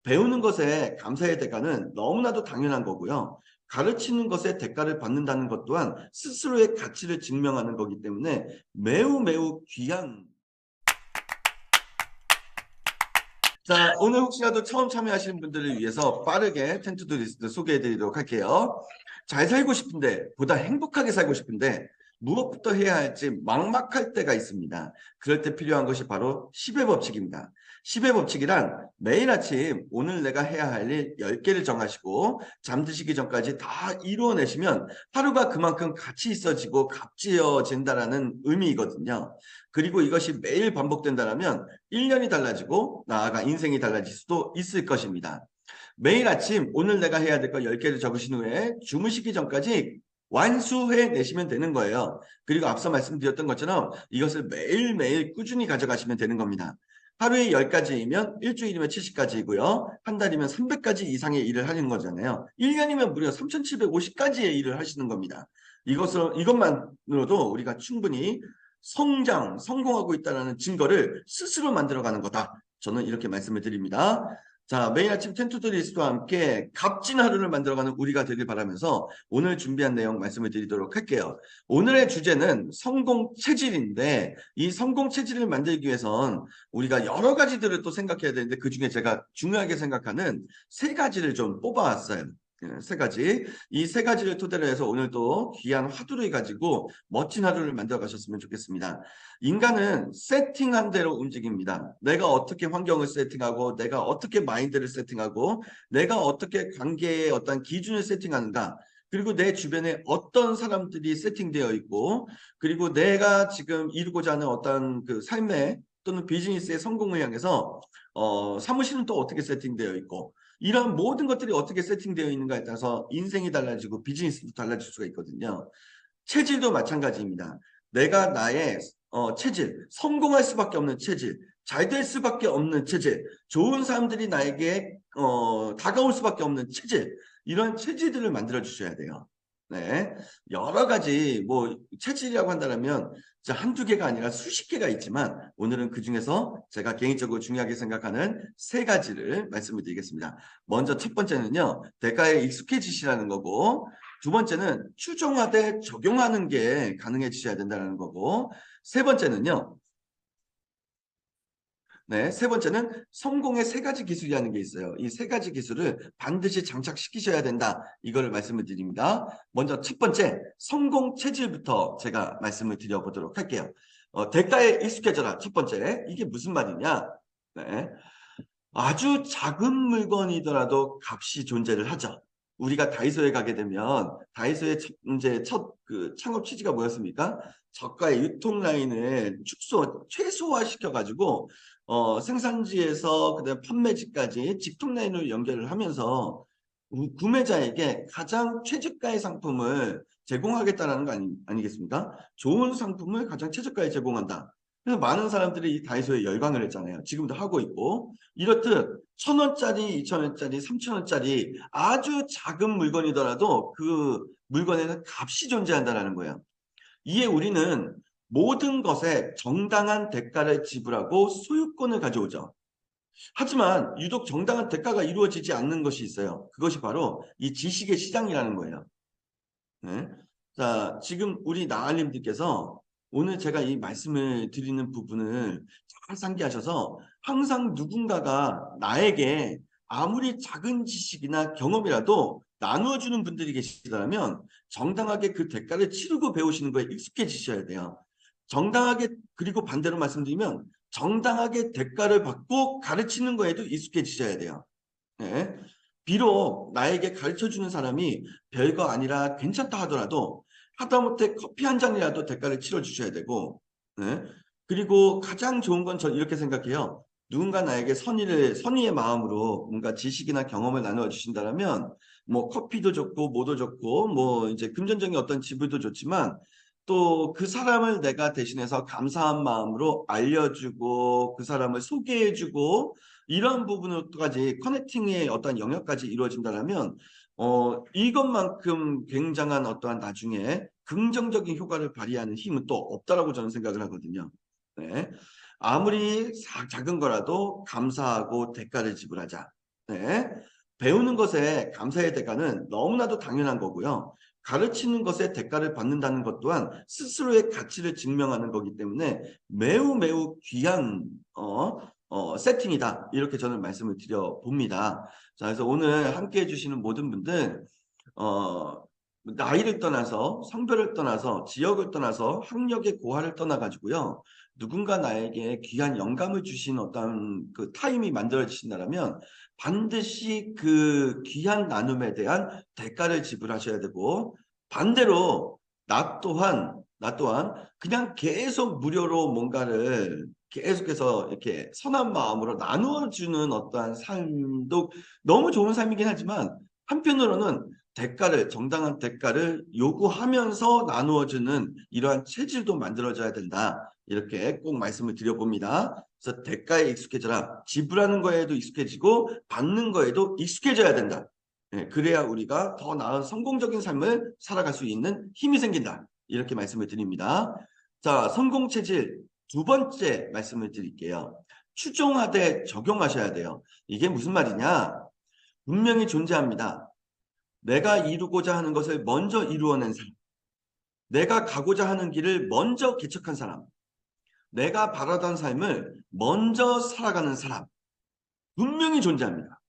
배우는 것에 감사의 대가는 너무나도 당연한 거고요. 가르치는 것에 대가를 받는다는 것 또한 스스로의 가치를 증명하는 거기 때문에 매우 매우 귀한. 자, 오늘 혹시라도 처음 참여하시는 분들을 위해서 빠르게 텐투두 리스트 소개해 드리도록 할게요. 잘 살고 싶은데, 보다 행복하게 살고 싶은데, 무엇부터 해야 할지 막막할 때가 있습니다. 그럴 때 필요한 것이 바로 10의 법칙입니다. 10의 법칙이란 매일 아침 오늘 내가 해야 할 일 10개를 정하시고 잠드시기 전까지 다 이루어내시면 하루가 그만큼 가치 있어지고 값지어진다라는 의미이거든요. 그리고 이것이 매일 반복된다면 1년이 달라지고 나아가 인생이 달라질 수도 있을 것입니다. 매일 아침 오늘 내가 해야 될 거 10개를 적으신 후에 주무시기 전까지 완수해 내시면 되는 거예요. 그리고 앞서 말씀드렸던 것처럼 이것을 매일매일 꾸준히 가져가시면 되는 겁니다. 하루에 10가지이면 일주일이면 70가지이고요. 한 달이면 300가지 이상의 일을 하는 거잖아요. 1년이면 무려 3,750가지의 일을 하시는 겁니다. 이것만으로도 우리가 충분히 성공하고 있다는 증거를 스스로 만들어가는 거다. 저는 이렇게 말씀을 드립니다. 자, 매일 아침 텐투드 리스트와 함께 값진 하루를 만들어가는 우리가 되길 바라면서 오늘 준비한 내용 말씀을 드리도록 할게요. 오늘의 주제는 성공 체질인데 이 성공 체질을 만들기 위해선 우리가 여러 가지들을 또 생각해야 되는데 그중에 제가 중요하게 생각하는 세 가지를 좀 뽑아왔어요. 세 가지. 이 세 가지를 토대로 해서 오늘도 귀한 화두를 가지고 멋진 하루를 만들어 가셨으면 좋겠습니다. 인간은 세팅한 대로 움직입니다. 내가 어떻게 환경을 세팅하고 내가 어떻게 마인드를 세팅하고 내가 어떻게 관계의 어떤 기준을 세팅하는가 그리고 내 주변에 어떤 사람들이 세팅되어 있고 그리고 내가 지금 이루고자 하는 어떤 그 삶의 또는 비즈니스의 성공을 향해서 사무실은 또 어떻게 세팅되어 있고 이런 모든 것들이 어떻게 세팅되어 있는가에 따라서 인생이 달라지고 비즈니스도 달라질 수가 있거든요. 체질도 마찬가지입니다. 내가 나의 체질, 성공할 수밖에 없는 체질, 잘 될 수밖에 없는 체질, 좋은 사람들이 나에게 다가올 수밖에 없는 체질, 이런 체질들을 만들어 주셔야 돼요. 네, 여러 가지 뭐 체질이라고 한다면 한두 개가 아니라 수십 개가 있지만 오늘은 그 중에서 제가 개인적으로 중요하게 생각하는 세 가지를 말씀을 드리겠습니다. 먼저 첫 번째는요, 대가에 익숙해지시라는 거고 두 번째는 추종하되 적용하는 게 가능해지셔야 된다는 거고 세 번째는요. 네, 세 번째는 성공의 세 가지 기술이라는 게 있어요. 이 세 가지 기술을 반드시 장착시키셔야 된다. 이거를 말씀을 드립니다. 먼저 첫 번째, 성공 체질부터 제가 말씀을 드려보도록 할게요. 대가에 익숙해져라. 첫 번째, 이게 무슨 말이냐? 네, 아주 작은 물건이더라도 값이 존재를 하죠. 우리가 다이소에 가게 되면 다이소의 이제 첫 그 창업 취지가 뭐였습니까? 저가의 유통 라인을 최소화 시켜가지고 생산지에서 그다음 판매지까지 직통 라인으로 연결을 하면서 구매자에게 가장 최저가의 상품을 제공하겠다는 거 아니겠습니까? 좋은 상품을 가장 최저가에 제공한다. 그래서 많은 사람들이 이 다이소에 열광을 했잖아요. 지금도 하고 있고. 이렇듯 1,000원짜리, 2,000원짜리, 3,000원짜리 아주 작은 물건이더라도 그 물건에는 값이 존재한다는 거예요. 이에 우리는 모든 것에 정당한 대가를 지불하고 소유권을 가져오죠. 하지만 유독 정당한 대가가 이루어지지 않는 것이 있어요. 그것이 바로 이 지식의 시장이라는 거예요. 네. 자, 지금 우리 나알님들께서 오늘 제가 이 말씀을 드리는 부분을 잘 상기하셔서 항상 누군가가 나에게 아무리 작은 지식이나 경험이라도 나누어 주는 분들이 계시다면 정당하게 그 대가를 치르고 배우시는 거에 익숙해지셔야 돼요. 정당하게, 그리고 반대로 말씀드리면 정당하게 대가를 받고 가르치는 거에도 익숙해지셔야 돼요. 네. 비록 나에게 가르쳐주는 사람이 별거 아니라 괜찮다 하더라도 하다못해 커피 한 잔이라도 대가를 치러주셔야 되고, 네. 그리고 가장 좋은 건 전 이렇게 생각해요. 누군가 나에게 선의의 마음으로 뭔가 지식이나 경험을 나누어 주신다면 뭐 커피도 좋고 뭐도 좋고 뭐 이제 금전적인 어떤 지불도 좋지만 또 그 사람을 내가 대신해서 감사한 마음으로 알려주고 그 사람을 소개해주고 이런 부분까지 커넥팅의 어떤 영역까지 이루어진다면 이것만큼 굉장한 어떠한 나중에 긍정적인 효과를 발휘하는 힘은 또 없다라고 저는 생각을 하거든요. 네. 아무리 작은 거라도 감사하고 대가를 지불하자. 네. 배우는 것에 감사의 대가는 너무나도 당연한 거고요. 가르치는 것에 대가를 받는다는 것 또한 스스로의 가치를 증명하는 거기 때문에 매우 매우 귀한 세팅이다. 이렇게 저는 말씀을 드려 봅니다. 자, 그래서 오늘 함께 해주시는 모든 분들 어, 나이를 떠나서 성별을 떠나서 지역을 떠나서 학력의 고하를 떠나가지고요. 누군가 나에게 귀한 영감을 주신 어떤 그 타임이 만들어지신다면 반드시 그 귀한 나눔에 대한 대가를 지불하셔야 되고 반대로 나 또한 그냥 계속 무료로 뭔가를 계속해서 이렇게 선한 마음으로 나누어 주는 어떠한 삶도 너무 좋은 삶이긴 하지만 한편으로는 정당한 대가를 요구하면서 나누어주는 이러한 체질도 만들어져야 된다. 이렇게 꼭 말씀을 드려봅니다. 그래서 대가에 익숙해져라. 지불하는 거에도 익숙해지고 받는 거에도 익숙해져야 된다. 그래야 우리가 더 나은 성공적인 삶을 살아갈 수 있는 힘이 생긴다. 이렇게 말씀을 드립니다. 자, 성공 체질 두 번째 말씀을 드릴게요. 추종하되 적용하셔야 돼요. 이게 무슨 말이냐? 분명히 존재합니다. 내가 이루고자 하는 것을 먼저 이루어낸 사람, 내가 가고자 하는 길을 먼저 개척한 사람, 내가 바라던 삶을 먼저 살아가는 사람, 분명히 존재합니다.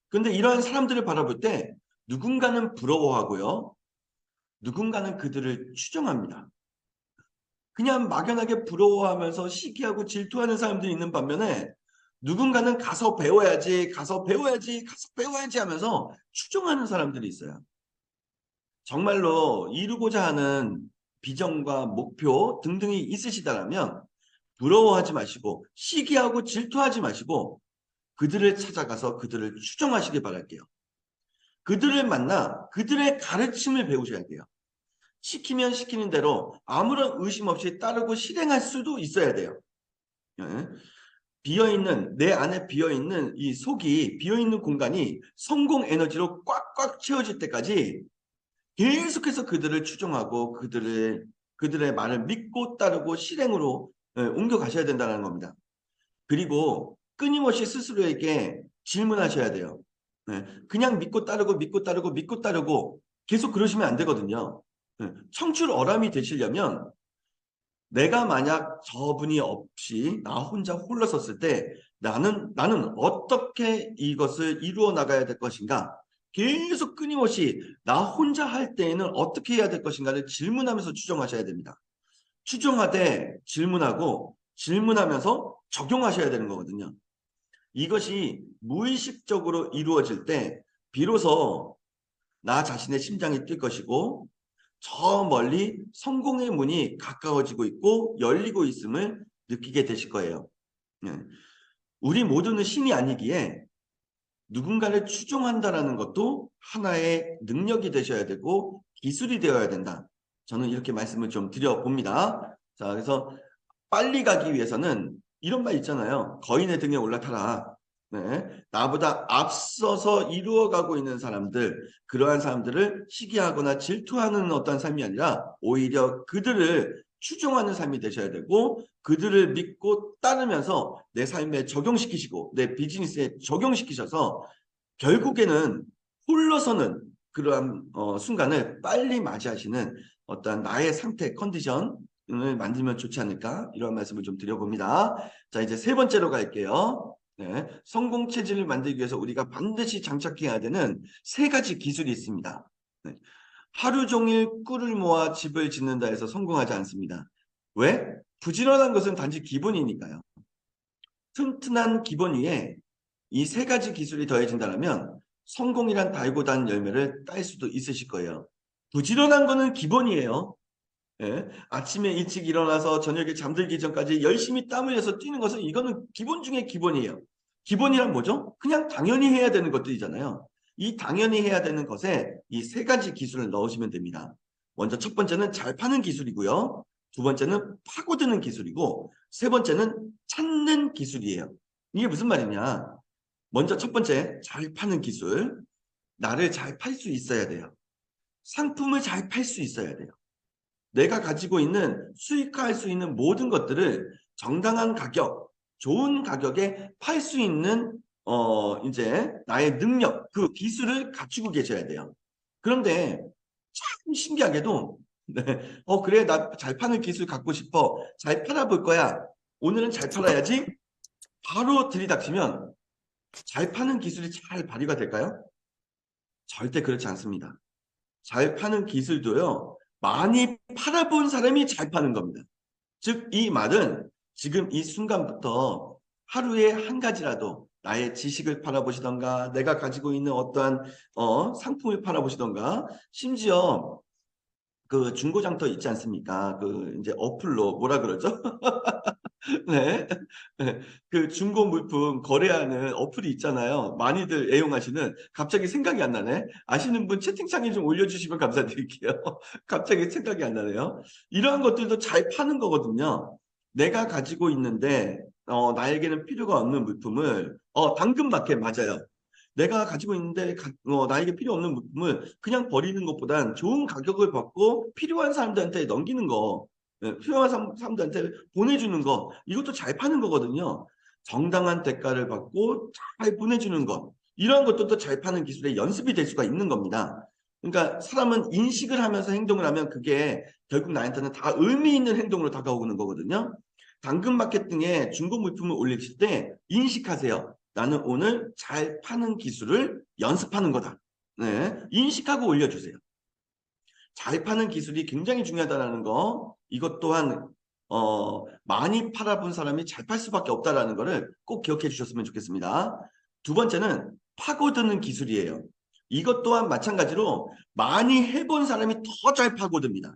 그런데 이러한 사람들을 바라볼 때 누군가는 부러워하고요. 누군가는 그들을 추종합니다. 그냥 막연하게 부러워하면서 시기하고 질투하는 사람들이 있는 반면에 누군가는 가서 배워야지, 가서 배워야지, 가서 배워야지 하면서 추종하는 사람들이 있어요. 정말로 이루고자 하는 비전과 목표 등등이 있으시다면 부러워하지 마시고 시기하고 질투하지 마시고 그들을 찾아가서 그들을 추종하시길 바랄게요. 그들을 만나 그들의 가르침을 배우셔야 돼요. 시키면 시키는 대로 아무런 의심 없이 따르고 실행할 수도 있어야 돼요. 비어있는 내 안에 비어있는 이 속이 비어있는 공간이 성공 에너지로 꽉꽉 채워질 때까지 계속해서 그들을 추종하고 그들의 말을 믿고 따르고 실행으로 옮겨가셔야 된다는 겁니다. 그리고 끊임없이 스스로에게 질문하셔야 돼요. 그냥 믿고 따르고 믿고 따르고 믿고 따르고 계속 그러시면 안 되거든요. 청출 어람이 되시려면 내가 만약 저분이 없이 나 혼자 홀로 섰을 때 나는 어떻게 이것을 이루어 나가야 될 것인가? 계속 끊임없이 나 혼자 할 때에는 어떻게 해야 될 것인가를 질문하면서 추정하셔야 됩니다. 추정하되 질문하고 질문하면서 적용하셔야 되는 거거든요. 이것이 무의식적으로 이루어질 때 비로소 나 자신의 심장이 뛸 것이고 저 멀리 성공의 문이 가까워지고 있고 열리고 있음을 느끼게 되실 거예요. 우리 모두는 신이 아니기에 누군가를 추종한다라는 것도 하나의 능력이 되셔야 되고 기술이 되어야 된다. 저는 이렇게 말씀을 좀 드려봅니다. 자, 그래서 빨리 가기 위해서는 이런 말 있잖아요. 거인의 등에 올라타라. 네, 나보다 앞서서 이루어가고 있는 사람들, 그러한 사람들을 시기하거나 질투하는 어떤 삶이 아니라 오히려 그들을 추종하는 삶이 되셔야 되고 그들을 믿고 따르면서 내 삶에 적용시키시고 내 비즈니스에 적용시키셔서 결국에는 홀로서는 그러한 순간을 빨리 맞이하시는 어떤 나의 상태, 컨디션을 만들면 좋지 않을까 이런 말씀을 좀 드려봅니다. 자, 이제 세 번째로 갈게요. 네, 성공 체질을 만들기 위해서 우리가 반드시 장착해야 되는 세 가지 기술이 있습니다. 네, 하루 종일 꿀을 모아 집을 짓는다 해서 성공하지 않습니다. 왜? 부지런한 것은 단지 기본이니까요. 튼튼한 기본 위에 이 세 가지 기술이 더해진다면 성공이란 달고 단 열매를 딸 수도 있으실 거예요. 부지런한 거는 기본이에요. 예? 아침에 일찍 일어나서 저녁에 잠들기 전까지 열심히 땀 흘려서 뛰는 것은 이거는 기본 중에 기본이에요. 기본이란 뭐죠? 그냥 당연히 해야 되는 것들이잖아요. 이 당연히 해야 되는 것에 이 세 가지 기술을 넣으시면 됩니다. 먼저 첫 번째는 잘 파는 기술이고요. 두 번째는 파고드는 기술이고 세 번째는 찾는 기술이에요. 이게 무슨 말이냐? 먼저 첫 번째, 잘 파는 기술. 나를 잘 팔 수 있어야 돼요. 상품을 잘 팔 수 있어야 돼요. 내가 가지고 있는 수익화할 수 있는 모든 것들을 정당한 가격, 좋은 가격에 팔 수 있는 이제 나의 능력, 그 기술을 갖추고 계셔야 돼요. 그런데 참 신기하게도 네, 그래 나 잘 파는 기술 갖고 싶어. 잘 팔아볼 거야. 오늘은 잘 팔아야지. 바로 들이닥치면 잘 파는 기술이 잘 발휘가 될까요? 절대 그렇지 않습니다. 잘 파는 기술도요. 많이 팔아본 사람이 잘 파는 겁니다. 즉, 이 말은 지금 이 순간부터 하루에 한 가지라도 나의 지식을 팔아보시던가, 내가 가지고 있는 어떠한 상품을 팔아보시던가, 심지어 그 중고장터 있지 않습니까? 그 이제 어플로 뭐라 그러죠? 네. 네. 그 중고 물품 거래하는 어플이 있잖아요. 많이들 애용하시는. 갑자기 생각이 안 나네. 아시는 분 채팅창에 좀 올려주시면 감사드릴게요. 갑자기 생각이 안 나네요. 이러한 것들도 잘 파는 거거든요. 내가 가지고 있는데 나에게는 필요가 없는 물품을 당근마켓 맞아요. 내가 가지고 있는데 나에게 필요 없는 물품을 그냥 버리는 것보단 좋은 가격을 받고 필요한 사람들한테 넘기는 거, 필요한 사람들한테 보내주는 거, 이것도 잘 파는 거거든요. 정당한 대가를 받고 잘 보내주는 것, 이러한 것도 잘 파는 기술의 연습이 될 수가 있는 겁니다. 그러니까 사람은 인식을 하면서 행동을 하면 그게 결국 나한테는 다 의미 있는 행동으로 다가오는 거거든요. 당근마켓 등의 중고 물품을 올리실 때 인식하세요. 나는 오늘 잘 파는 기술을 연습하는 거다. 네, 인식하고 올려주세요. 잘 파는 기술이 굉장히 중요하다는 거, 이것 또한 많이 팔아본 사람이 잘 팔 수밖에 없다는 거를 꼭 기억해 주셨으면 좋겠습니다. 두 번째는 파고드는 기술이에요. 이것 또한 마찬가지로 많이 해본 사람이 더 잘 파고듭니다.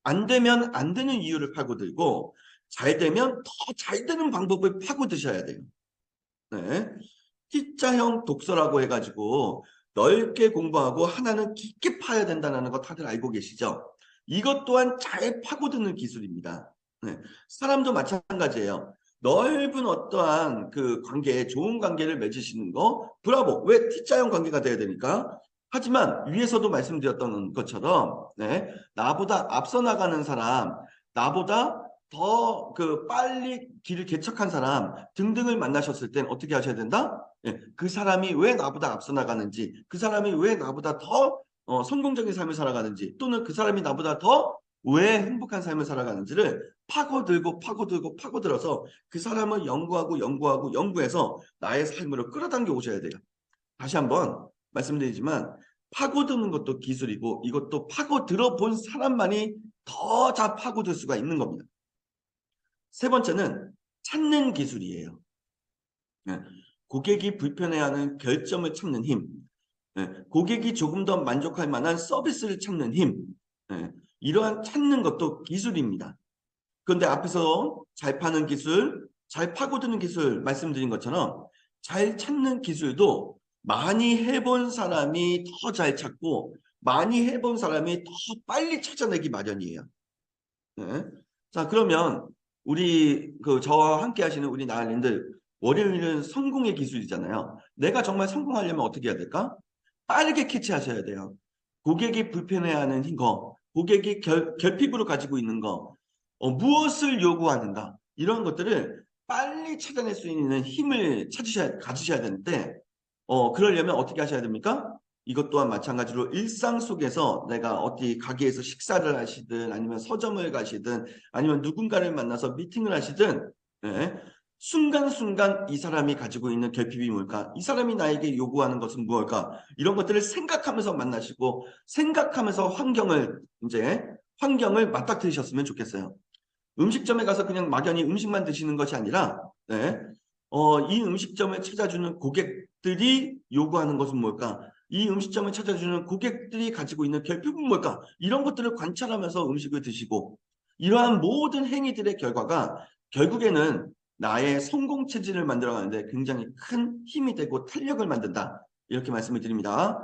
안 되면 안 되는 이유를 파고들고 잘 되면 더 잘 되는 방법을 파고드셔야 돼요. 네. T자형 독서라고 해가지고 넓게 공부하고 하나는 깊게 파야 된다는 거 다들 알고 계시죠? 이것 또한 잘 파고드는 기술입니다. 네. 사람도 마찬가지예요. 넓은 어떠한 그 관계, 좋은 관계를 맺으시는 거, 브라보. 왜 T자형 관계가 돼야 되니까? 하지만 위에서도 말씀드렸던 것처럼, 네. 나보다 앞서 나가는 사람, 나보다 더 그 빨리 길을 개척한 사람 등등을 만나셨을 땐 어떻게 하셔야 된다? 예, 그 사람이 왜 나보다 앞서 나가는지, 그 사람이 왜 나보다 더 성공적인 삶을 살아가는지, 또는 그 사람이 나보다 더 왜 행복한 삶을 살아가는지를 파고들고 파고들고 파고들어서 그 사람을 연구하고 연구하고 연구해서 나의 삶으로 끌어당겨 오셔야 돼요. 다시 한번 말씀드리지만 파고드는 것도 기술이고 이것도 파고들어 본 사람만이 더 잘 파고들 수가 있는 겁니다. 세 번째는 찾는 기술이에요. 네. 고객이 불편해하는 결점을 찾는 힘, 네. 고객이 조금 더 만족할 만한 서비스를 찾는 힘, 네. 이러한 찾는 것도 기술입니다. 그런데 앞에서 잘 파는 기술, 잘 파고드는 기술 말씀드린 것처럼 잘 찾는 기술도 많이 해본 사람이 더 잘 찾고 많이 해본 사람이 더 빨리 찾아내기 마련이에요. 네. 자, 그러면 우리 저와 함께 하시는 우리 나은님들 월요일은 성공의 기술이잖아요. 내가 정말 성공하려면 어떻게 해야 될까? 빠르게 캐치하셔야 돼요. 고객이 불편해하는 거, 고객이 결핍으로 가지고 있는 거, 무엇을 요구하는가 이런 것들을 빨리 찾아낼 수 있는 힘을 가지셔야 되는데 그러려면 어떻게 하셔야 됩니까? 이것 또한 마찬가지로 일상 속에서 내가 어디 가게에서 식사를 하시든 아니면 서점을 가시든 아니면 누군가를 만나서 미팅을 하시든 네, 순간순간 이 사람이 가지고 있는 결핍이 뭘까? 이 사람이 나에게 요구하는 것은 무엇일까? 이런 것들을 생각하면서 만나시고 생각하면서 환경을 맞닥뜨리셨으면 좋겠어요. 음식점에 가서 그냥 막연히 음식만 드시는 것이 아니라 네, 이 음식점을 찾아주는 고객들이 요구하는 것은 뭘까? 이 음식점을 찾아주는 고객들이 가지고 있는 결핍은 뭘까? 이런 것들을 관찰하면서 음식을 드시고 이러한 모든 행위들의 결과가 결국에는 나의 성공 체질을 만들어가는데 굉장히 큰 힘이 되고 탄력을 만든다. 이렇게 말씀을 드립니다.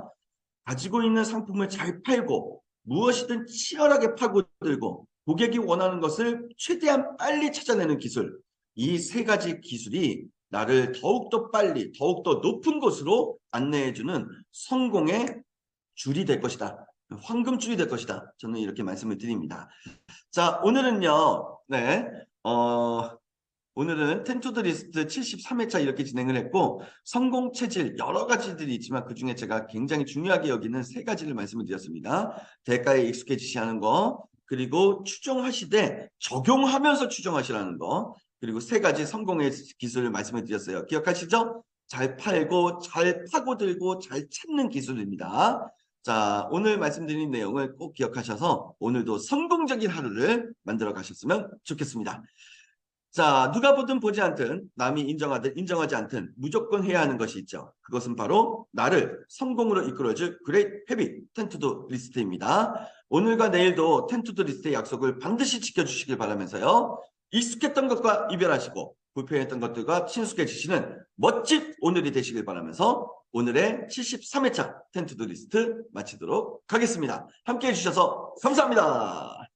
가지고 있는 상품을 잘 팔고 무엇이든 치열하게 파고들고 고객이 원하는 것을 최대한 빨리 찾아내는 기술. 이 세 가지 기술이 나를 더욱더 빨리, 더욱더 높은 곳으로 안내해주는 성공의 줄이 될 것이다. 황금줄이 될 것이다. 저는 이렇게 말씀을 드립니다. 자, 오늘은요, 네, 오늘은 텐투드 리스트 73회차 이렇게 진행을 했고 성공 체질 여러 가지들이 있지만 그중에 제가 굉장히 중요하게 여기는 세 가지를 말씀을 드렸습니다. 대가에 익숙해지시는 거, 그리고 추정하시되 적용하면서 추정하시라는 거, 그리고 세 가지 성공의 기술을 말씀을 드렸어요. 기억하시죠? 잘 팔고 잘 파고들고 잘 찾는 기술입니다. 자, 오늘 말씀드린 내용을 꼭 기억하셔서 오늘도 성공적인 하루를 만들어 가셨으면 좋겠습니다. 자, 누가 보든 보지 않든 남이 인정하든 인정하지 않든 무조건 해야 하는 것이 있죠. 그것은 바로 나를 성공으로 이끌어줄 그레이트 헤빗 텐투드 리스트입니다. 오늘과 내일도 텐투드 리스트의 약속을 반드시 지켜주시길 바라면서요. 익숙했던 것과 이별하시고 불편했던 것들과 친숙해지시는 멋진 오늘이 되시길 바라면서 오늘의 73회차 텐투드 리스트 마치도록 하겠습니다. 함께해 주셔서 감사합니다.